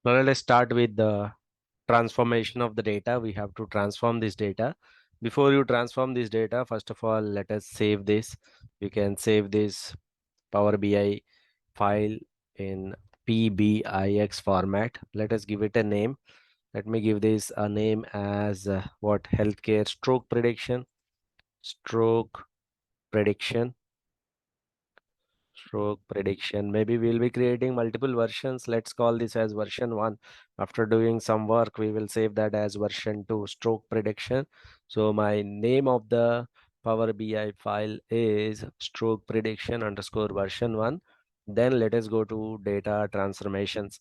Now let us start with the transformation of the data. We have to transform this data. Before you transform this data, first of all, let us save this. You can save this Power BI file in PBIX format. Let us give it a name. Let me give this a name as what, healthcare stroke prediction stroke prediction. Maybe we'll be creating multiple versions. Let's call this as version 1. After doing some work, we will save that as version 2, stroke prediction. So my name of the Power BI file is stroke prediction underscore version 1. Then let us go to data transformations.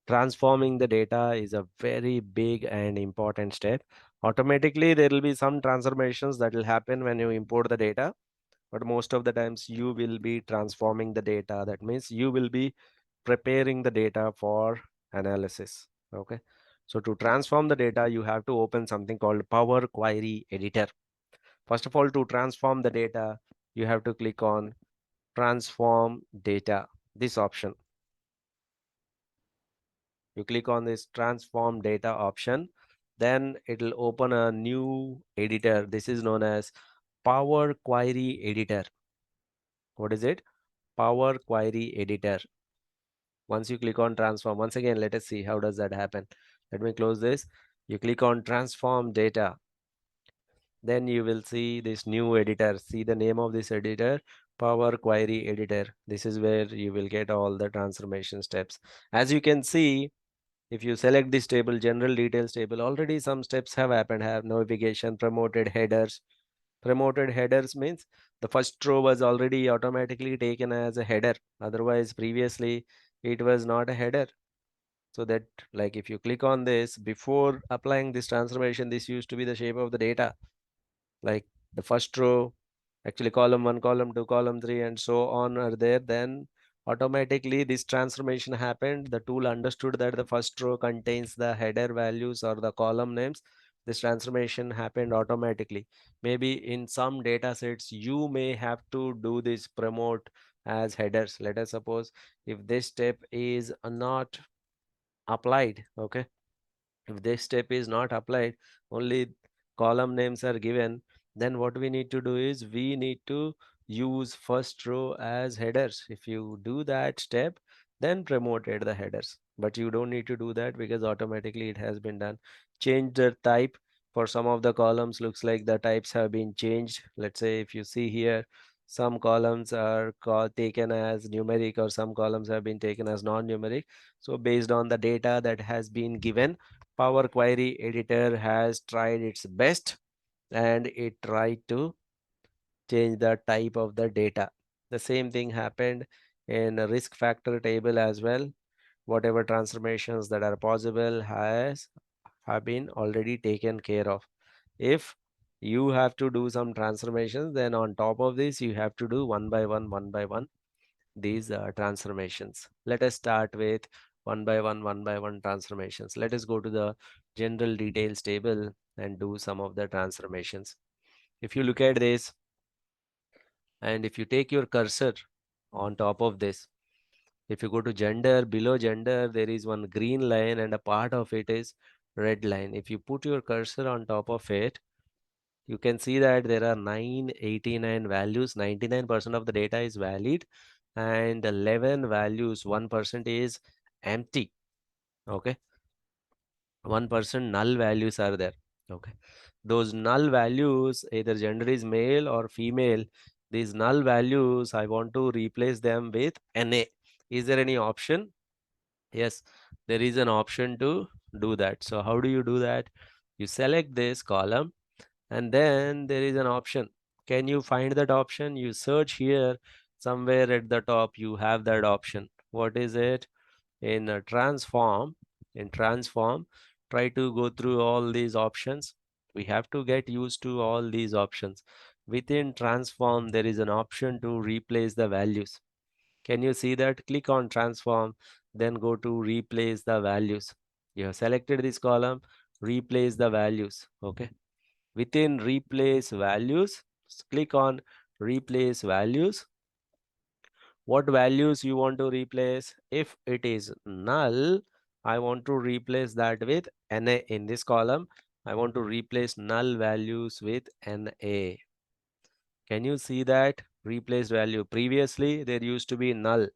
Transforming the data is a very big and important step. Automatically, there will be some transformations that will happen when you import the data, but most of the times you will be transforming the data. That means you will be preparing the data for analysis. Okay. So to transform the data, you have to open something called Power Query Editor. First of all, to transform the data, you have to click on Transform Data, this option. You click on this Transform Data option, then it will open a new editor. This is known as Power Query Editor. What is it? Power Query Editor. Once you click on transform, once again, let us see how does that happen. Let me close this. You click on transform data. Then you will see this new editor. See the name of this editor, Power Query Editor. This is where you will get all the transformation steps. As you can see, if you select this table, general details table, already some steps have happened. Have navigation, promoted headers. Promoted headers means the first row was already automatically taken as a header. Otherwise, previously it was not a header. So that, like, if you click on this, before applying this transformation, this used to be the shape of the data. Like the first row, actually column 1, column 2, column 3, and so on are there. Then automatically this transformation happened. The tool understood that the first row contains the header values or the column names. This transformation happened automatically. Maybe in some data sets you may have to do this promote as headers. Let us suppose if this step is not applied. Okay, if this step is not applied, only column names are given, then what we need to do is we need to use first row as headers. If you do that step, then promoted the headers, but you don't need to do that because automatically it has been done. Change the type. For some of the columns, looks like the types have been changed. Let's say if you see here, some columns are taken as numeric, or some columns have been taken as non-numeric. So based on the data that has been given, Power Query Editor has tried its best and it tried to change the type of the data. The same thing happened in a risk factor table as well. Whatever transformations that are possible have been already taken care of. If you have to do some transformations, then on top of this, you have to do one by one, these transformations. Let us start with one by one transformations. Let us go to the general details table and do some of the transformations. If you look at this, and if you take your cursor on top of this, if you go to gender, below gender, there is one green line and a part of it is red line. If you put your cursor on top of it, you can see that there are 989 values. 99% of the data is valid and 11 values, 1% is empty. Okay, 1% null values are there. Okay, those null values, either gender is male or female, these null values I want to replace them with NA. Is there any option? Yes, there is an option to do that. So how do you do that? You select this column and then there is an option. Can you find that option? You search here, somewhere at the top you have that option. What is it? In transform, try to go through all these options. We have to get used to all these options. Within transform, there is an option to replace the values. Can you see that? Click on transform, then go to replace the values. You have selected this column, replace the values. Okay, within replace values, click on replace values. What values you want to replace? If it is null, I want to replace that with NA in this column. I want to replace null values with NA. Can you see that replaced value? Previously, there used to be null.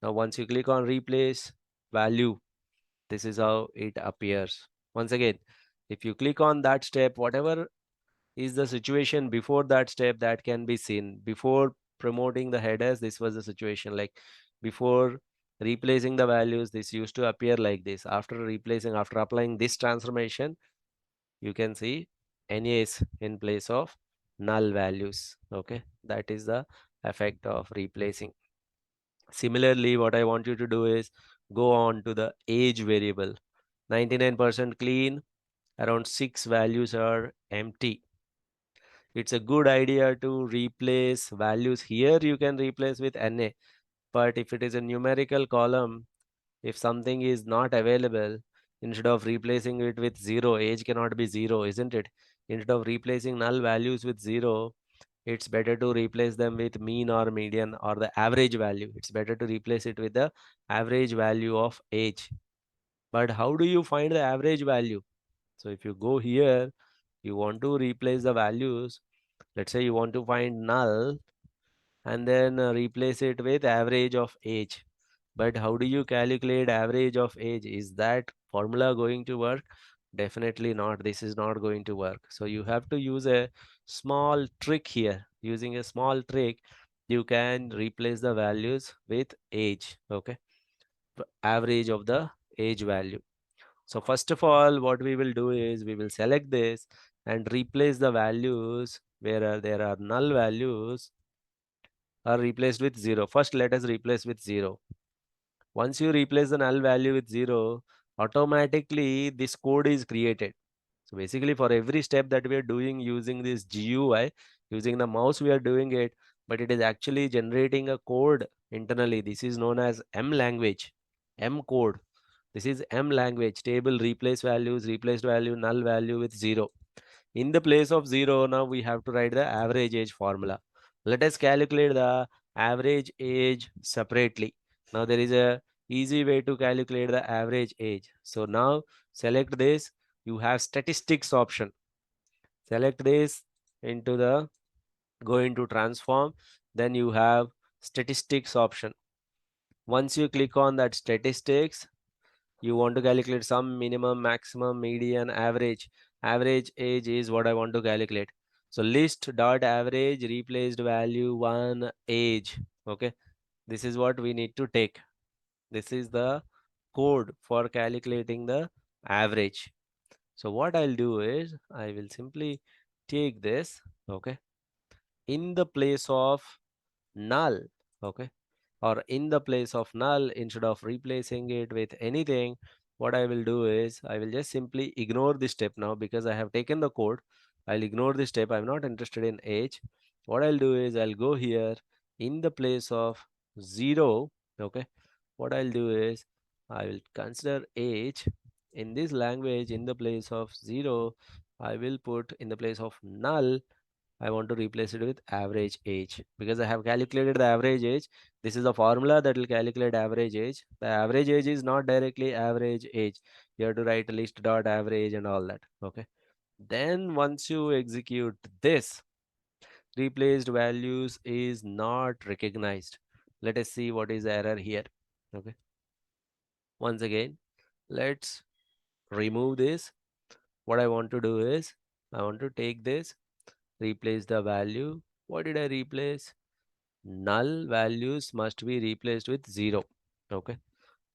Now, once you click on replace value, this is how it appears. Once again, if you click on that step, whatever is the situation before that step, that can be seen. Before promoting the headers, this was the situation. Like before replacing the values, this used to appear like this. After replacing, after applying this transformation, you can see NAs in place of null values. Okay, that is the effect of replacing. Similarly, what I want you to do is go on to the age variable. 99% clean, around 6 values are empty. It's a good idea to replace values here. You can replace with NA, but if it is a numerical column, if something is not available, instead of replacing it with 0, age cannot be 0, isn't it? Instead of replacing null values with 0, it's better to replace them with mean or median or the average value. It's better to replace it with the average value of age. But how do you find the average value? So if you go here, you want to replace the values. Let's say you want to find null and then replace it with average of age. But how do you calculate average of age? Is that formula going to work? Definitely not. This is not going to work. So you have to use a small trick here. Using a small trick, you can replace the values with age. Okay. Average of the age value. So first of all, what we will do is we will select this and replace the values where there are null values are replaced with 0. First, let us replace with 0. Once you replace the null value with 0, automatically this code is created. So basically for every step that we are doing using this GUI, using the mouse we are doing it, but it is actually generating a code internally. This is known as M language, M code. This is M language, table replace values, replaced value, null value with 0. In the place of 0, now we have to write the average age formula. Let us calculate the average age separately. Now there is a easy way to calculate the average age. So now select this. You have statistics option. Select this into the, go into transform. Then you have statistics option. Once you click on that statistics, you want to calculate some minimum, maximum, median, average. Average age is what I want to calculate. So list dot average replaced value 1 age. Okay, this is what we need to take. This is the code for calculating the average. So what I'll do is I will simply take this. Okay, in the place of null. Okay, or in the place of null, instead of replacing it with anything, what I will do is I will just simply ignore this step now because I have taken the code. I'll ignore this step. I'm not interested in age. What I'll do is I'll go here in the place of 0. Okay, what I'll do is I will consider age in this language. In the place of 0, I will put in the place of null, I want to replace it with average age because I have calculated the average age. This is the formula that will calculate average age. The average age is not directly average age. You have to write list dot average and all that. Okay. Then once you execute this, replaced values is not recognized. Let us see what is the error here. Okay. Once again, let's remove this. What I want to do is I want to take this, replace the value. What did I replace? Null values must be replaced with 0. Okay,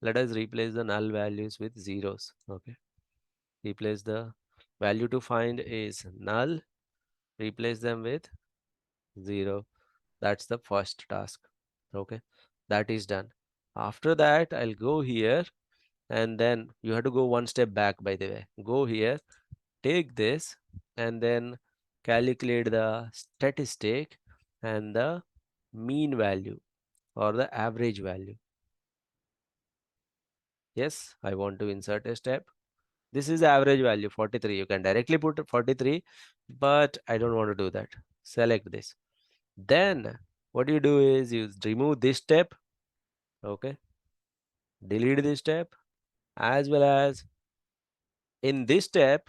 let us replace the null values with zeros. Okay, replace the value to find is null, replace them with 0. That's the first task. Okay, that is done. After that, I'll go here and then you have to go one step back, by the way. Go here, take this and then calculate the statistic and the mean value or the average value. Yes, I want to insert a step. This is the average value 43. You can directly put 43, but I don't want to do that. Select this. Then what you do is you remove this step. Okay, delete this step as well as in this step,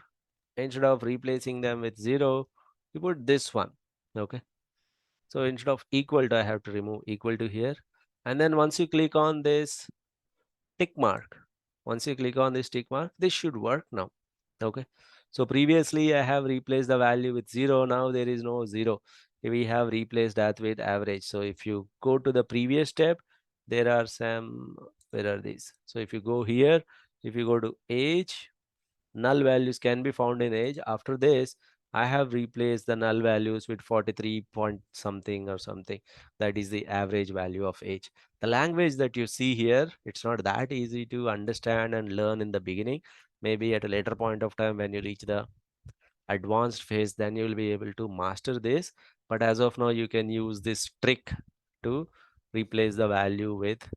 instead of replacing them with 0, you put this one. Okay. So instead of equal to, I have to remove equal to here. And then once you click on this tick mark, once you click on this tick mark, this should work now. Okay. So previously I have replaced the value with 0. Now there is no 0. We have replaced that with average. So if you go to the previous step, there are some, where are these? So if you go here, if you go to age, null values can be found in age. After this, I have replaced the null values with 43 point something or something. That is the average value of age. The language that you see here, it's not that easy to understand and learn in the beginning. Maybe at a later point of time when you reach the advanced phase, then you will be able to master this. But as of now, you can use this trick to replace the value with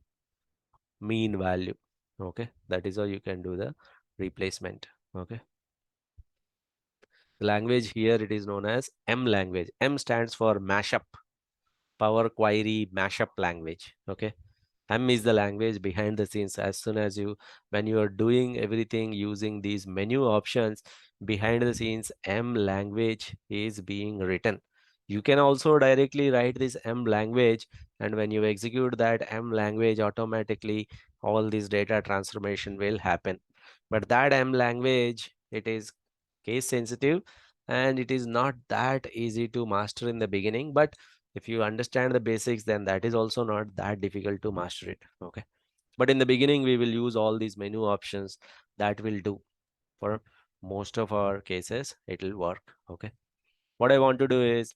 mean value. Okay, that is how you can do the replacement. Okay. The language here, it is known as M language. M stands for mashup, Power Query Mashup language. Okay. M is the language behind the scenes. As soon as you, when you are doing everything using these menu options, behind the scenes, M language is being written. You can also directly write this M language, and when you execute that M language, automatically all this data transformation will happen. But that M language, it is case sensitive, and it is not that easy to master in the beginning. But if you understand the basics, then that is also not that difficult to master it. Okay. But in the beginning, we will use all these menu options. That will do for most of our cases. It will work. Okay. What I want to do is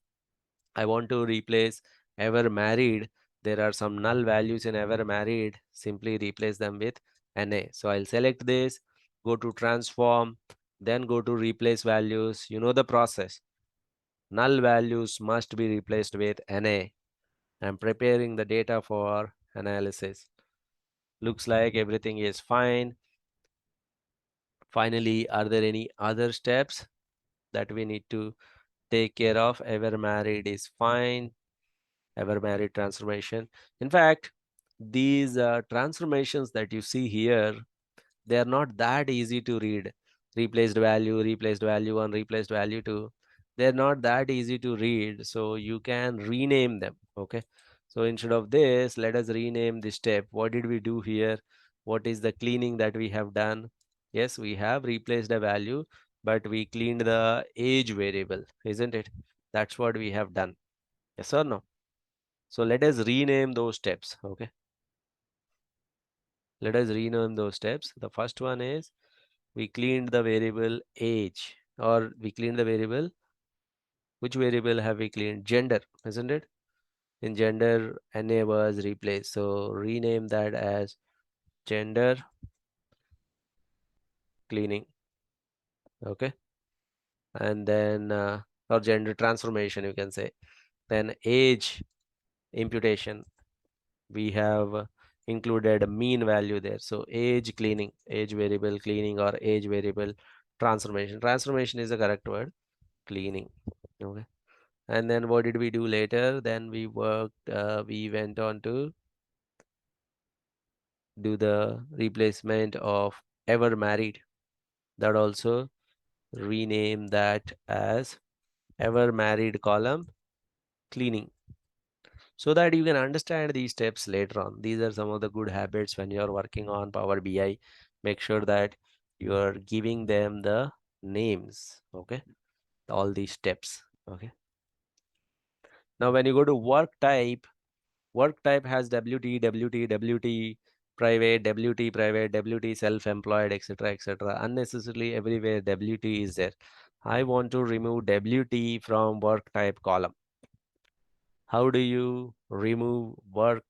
I want to replace ever married. There are some null values in ever married. Simply replace them with NA. So I'll select this, go to transform, then go to replace values. You know the process. Null values must be replaced with NA. I'm preparing the data for analysis. Looks like everything is fine. Finally, are there any other steps that we need to take care of? Ever married is fine. Ever married transformation. In fact, these transformations that you see here, they are not that easy to read. Replaced value 1, replaced value 2. They're not that easy to read. So you can rename them. Okay. So instead of this, let us rename this step. What did we do here? What is the cleaning that we have done? Yes, we have replaced a value, but we cleaned the age variable, isn't it? That's what we have done. Yes or no? So let us rename those steps. Okay. Let us rename those steps. The first one is we cleaned the variable age, or we cleaned the variable. Which variable have we cleaned? Gender, isn't it? In gender, NA was replaced. So rename that as gender cleaning. Okay. And then, or gender transformation, you can say. Then age imputation, we have included a mean value there. So age cleaning, age variable cleaning, or age variable transformation. Transformation is the correct word, cleaning. Okay. And then what did we do later? Then we worked, we went on to do the replacement of ever married. That also rename that as ever married column cleaning, so that you can understand these steps later on. These are some of the good habits when you're working on Power BI. Make sure that you're giving them the names. Okay. All these steps. Okay. Now, when you go to work type has WT, WT, WT, private, WT, private, WT, self-employed, etc., etc. Unnecessarily everywhere WT is there. I want to remove WT from work type column. How do you remove work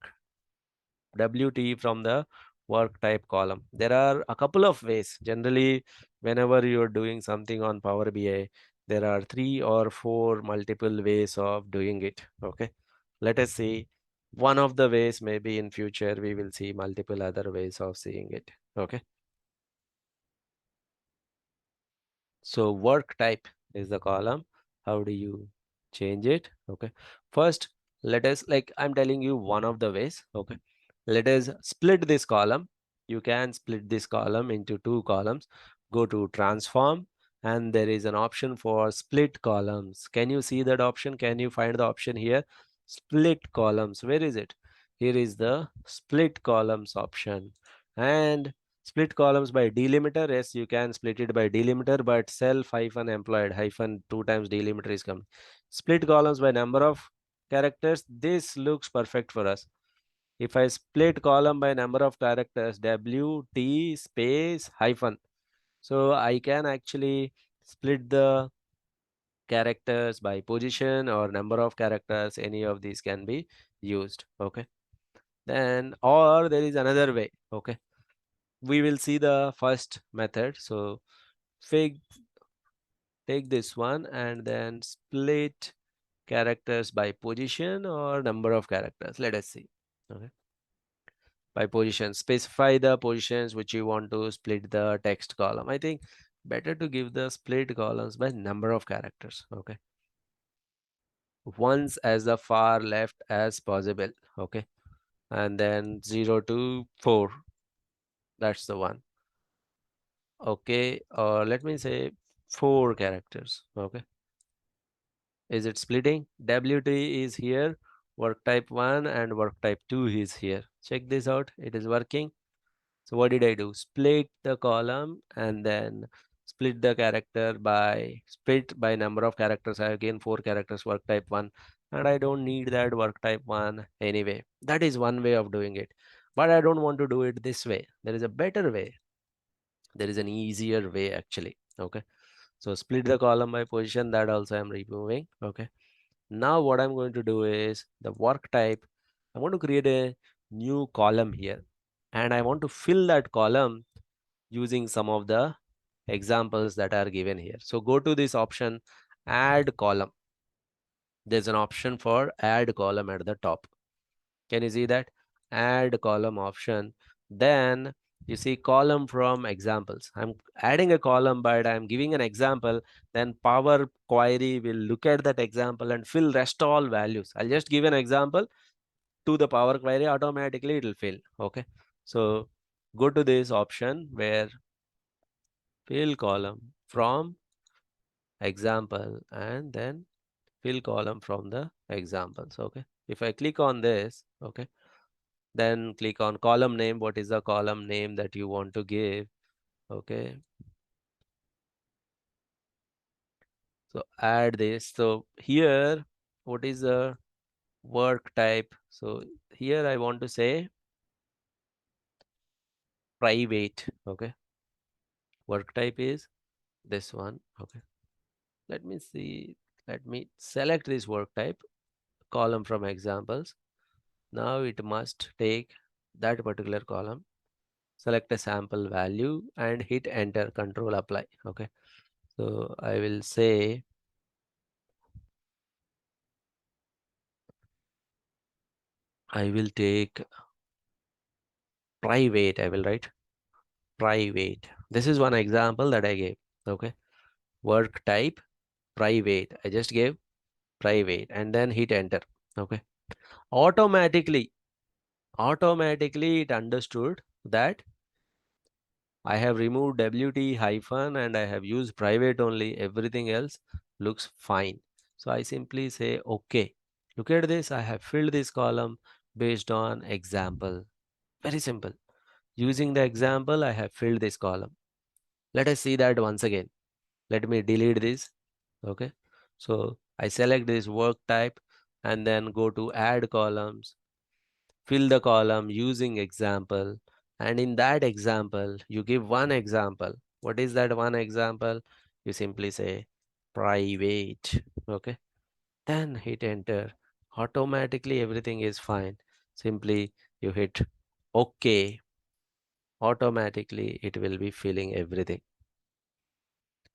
WT from the work type column? There are a couple of ways. Generally, whenever you're doing something on Power BI, there are 3 or 4 multiple ways of doing it. Okay. Let us see one of the ways. Maybe in future we will see multiple other ways of seeing it. Okay. So work type is the column. How do you change it? Okay. First, let us, like I'm telling you one of the ways. Okay. Let us split this column. you can split this column into two columns. Go to transform, and there is an option for split columns. Can you see that option? Can you find the option here? Split columns. Where is it? Here is the split columns option. And split columns by delimiter. Yes, you can split it by delimiter, but self hyphen employed hyphen 2 times delimiter is coming. Split columns by number of characters. This looks perfect for us. If I split column by number of characters, W, T, space, hyphen. So I can actually split the characters by position or number of characters. Any of these can be used. Okay. Then, or there is another way. Okay. We will see the first method. So fig, take this one and then split characters by position or number of characters. Let us see. Okay. By position, specify the positions which you want to split the text column. I think better to give the split columns by number of characters. Okay. Once as the far left as possible. Okay. And then 0 to 4. That's the one. Okay. Or let me say 4 characters. Okay. Is it splitting? WT is here. Work type 1 and work type 2 is here. Check this out. It is working. So what did I do? Split the column and then split the character by split by number of characters. I again 4 characters work type 1, and I don't need that work type 1 anyway. That is one way of doing it. But I don't want to do it this way. There is a better way. There is an easier way actually. Okay. So split the column by position, that also I'm removing. Okay. Now what I'm going to do is the work type. I want to create a new column here, and I want to fill that column using some of the examples that are given here. So go to this option, add column. There's an option for add column at the top. Can you see that? Add column option. Then you see column from examples. I'm adding a column, but I'm giving an example. Then Power Query will look at that example and fill rest all values. I'll just give an example to the Power Query. Automatically it will fill. Okay. So go to this option where fill column from example and then fill column from the examples. Okay. If I click on this, okay, then click on column name. What is the column name that you want to give? Okay. So add this. So here, what is the work type? So here I want to say private. Okay. Work type is this one. Okay. Let me see. Let me select this work type, column from examples. Now it must take that particular column, select a sample value and hit enter, control apply. Okay. So I will say I will take private. I will write private. This is one example that I gave. Okay. Work type private. I just gave private and then hit enter. Okay. Automatically, automatically it understood that I have removed WT hyphen and I have used private only. Everything else looks fine. So I simply say, okay, look at this. I have filled this column based on example. Very simple. Using the example, I have filled this column. Let us see that once again. Let me delete this. Okay. So I select this work type and then go to add columns, fill the column using example. And in that example, you give one example. What is that one example? You simply say private. Okay. Then hit enter. Automatically everything is fine. Simply you hit OK. Automatically it will be filling everything.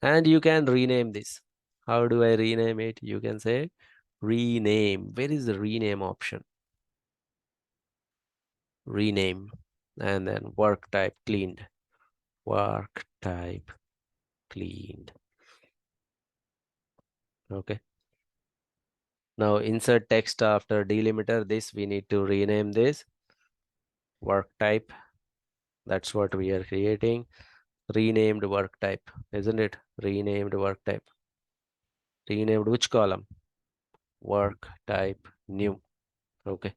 And you can rename this. How do I rename it? You can say rename. Where is the rename option? Rename. And then work type cleaned. Work type cleaned. Okay. Now insert text after delimiter. This we need to rename this work type That's what we are creating. Renamed work type, isn't it? Renamed work type. Renamed which column? Work type new. Okay.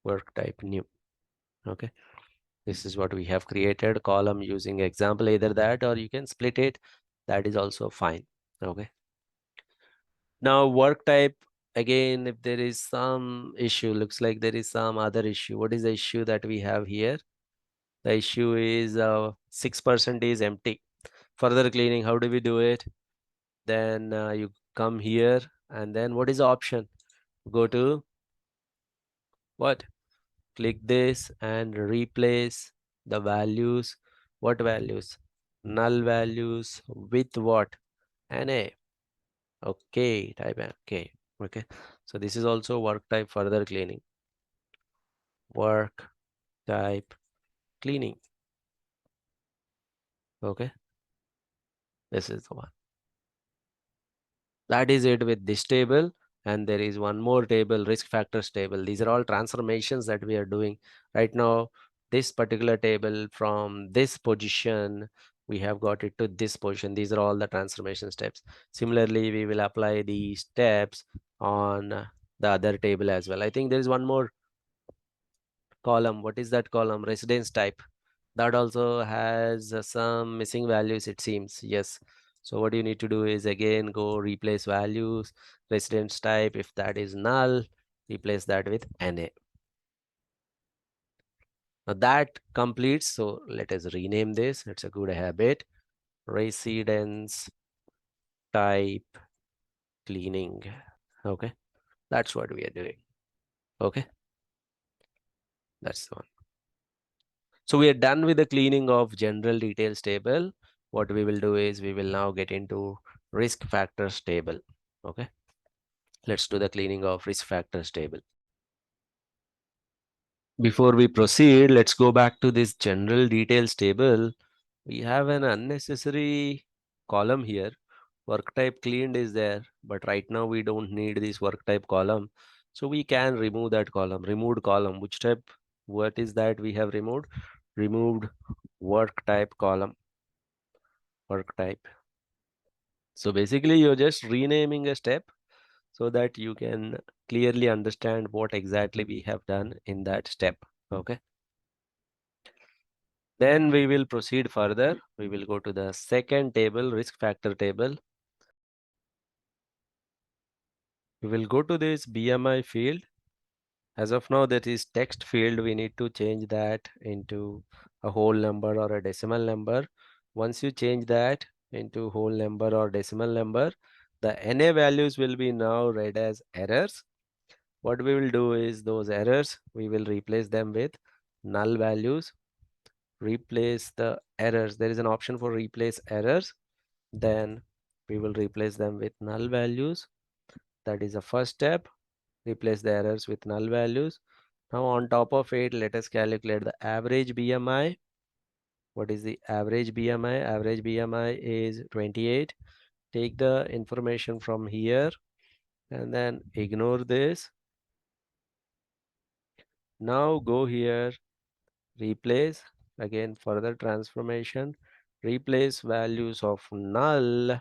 Work type new. Okay. This is what we have created, column using example, either that or you can split it. That is also fine. Okay. Now work type, again, if there is some issue, looks like there is some other issue. What is the issue that we have here? The issue is 6% is empty. Further cleaning, how do we do it? Then you come here and then what is the option? Go to what? Click this and replace the values. What values? Null values with what? NA. Okay, type okay. Okay. So this is also work type further cleaning. Work type cleaning. Okay. This is the one. That is it with this table. And there is one more table, risk factors table. These are all transformations that we are doing right now. This particular table from this position, we have got it to this position. These are all the transformation steps. Similarly, we will apply these steps on the other table as well. I think there is one more column. What is that column? Residence type. That also has some missing values, it seems. Yes. So what you need to do is again go replace values, residence type. If that is null, replace that with NA. Now that completes. So let us rename this. It's a good habit. Residence type cleaning. Okay. That's what we are doing. Okay. That's the one. So we are done with the cleaning of general details table. What we will do is we will now get into risk factors table. Okay. Let's do the cleaning of risk factors table. Before we proceed, let's go back to this general details table. We have an unnecessary column here. Work type cleaned is there, but right now we don't need this work type column. So we can remove that column, removed column. Which type? What is that we have removed? Removed work type column, work type. So basically you're just renaming a step so that you can clearly understand what exactly we have done in that step. Okay. Then we will proceed further. We will go to the second table, risk factor table. We will go to this BMI field. As of now, that is text field. We need to change that into a whole number or a decimal number. Once you change that into whole number or decimal number, the NA values will be now read as errors. What we will do is those errors, we will replace them with null values. Replace the errors. There is an option for replace errors. Then we will replace them with null values. That is the first step. Replace the errors with null values. Now on top of it, let us calculate the average BMI. What is the average BMI? Average BMI is 28. Take the information from here and then ignore this. Now go here, replace, again further transformation, replace values of null.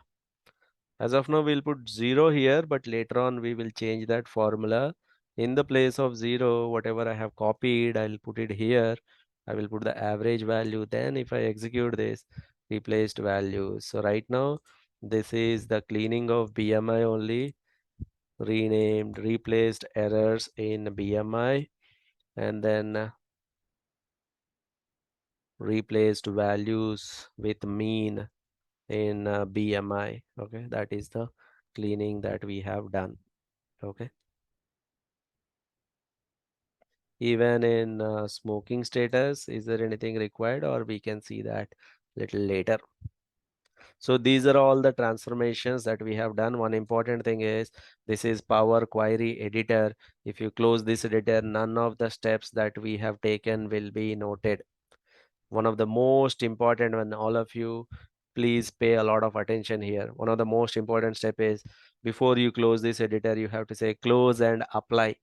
As of now, we'll put 0 here, but later on we will change that formula. In the place of 0, whatever I have copied, I'll put it here. I will put the average value. Then if I execute this, replaced values. So right now, this is the cleaning of BMI only. Renamed, replaced errors in BMI, and then replaced values with mean in BMI. Okay, that is the cleaning that we have done. Okay. Even in smoking status, is there anything required, or we can see that little later? So these are all the transformations that we have done. One important thing is this is Power Query Editor. If you close this editor, none of the steps that we have taken will be noted. One of the most important, when all of you please pay a lot of attention here, one of the most important step is before you close this editor, you have to say close and apply.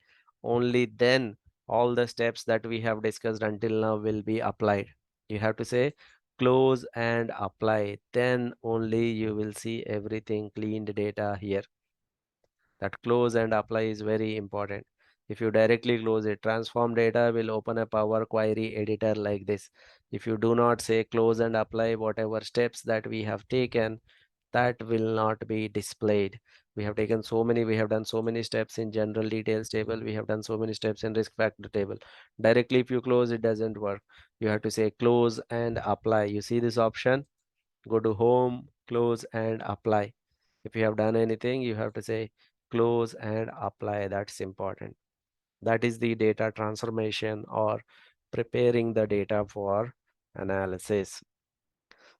Only then all the steps that we have discussed until now will be applied. You have to say close and apply, then only you will see everything cleaned data here. That close and apply is very important. If you directly close it, transform data will open a Power Query editor like this. If you do not say close and apply, whatever steps that we have taken, that will not be displayed. We have taken so many, we have done so many steps in general details table, we have done so many steps in risk factor table. Directly if you close, it doesn't work. You have to say close and apply. You see this option? Go to home, close and apply. If you have done anything, you have to say close and apply. That's important. That is the data transformation or preparing the data for analysis.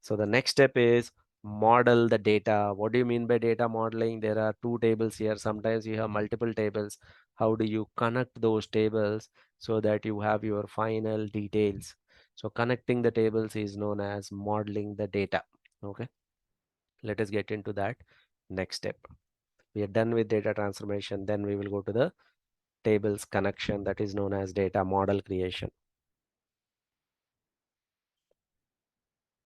So the next step is model the data. What do you mean by data modeling? There are two tables here. Sometimes you have multiple tables. How do you connect those tables so that you have your final details? So connecting the tables is known as modeling the data. Okay, let us get into that next step. We are done with data transformation. Then we will go to the tables connection, that is known as data model creation.